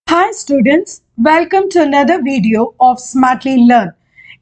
Hi students, welcome to another video of Smartly Learn.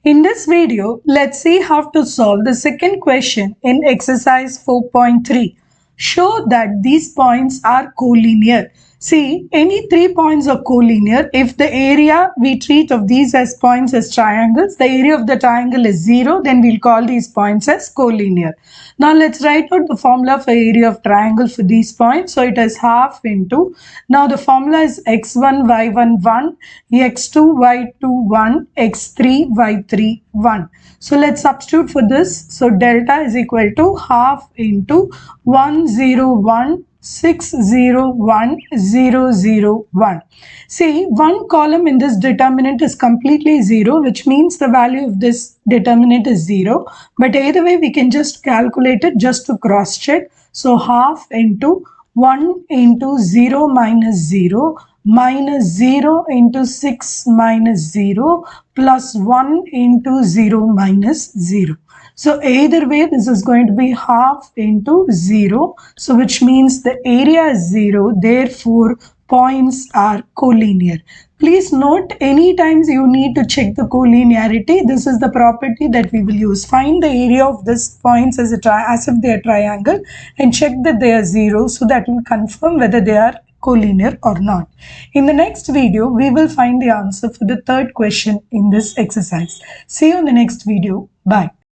In this video, let's see how to solve the second question in exercise 4.3. Show that these points are collinear. See, any 3 points are collinear. If the area we treat of these as points as triangles, the area of the triangle is 0, then we'll call these points as collinear. Now let's write out the formula for area of triangle for these points. So it is half into, now the formula is x1, y1, 1, x2, y2, 1, x3, y3, 1. So let's substitute for this. So delta is equal to half into 1, 0, 1, 6, 0, 1, 0, 0, 1. See, one column in this determinant is completely 0, which means the value of this determinant is 0. But either way, we can just calculate it just to cross check. So half into 1 into 0 minus 0 minus 0 into 6 minus 0 plus 1 into 0 minus 0. So either way, this is going to be half into 0. So which means the area is 0. Therefore, points are collinear. Please note, any times you need to check the collinearity, this is the property that we will use. Find the area of this points as if they are triangle and check that they are 0, so that will confirm whether they are collinear or not. In the next video, we will find the answer for the third question in this exercise. See you in the next video. Bye.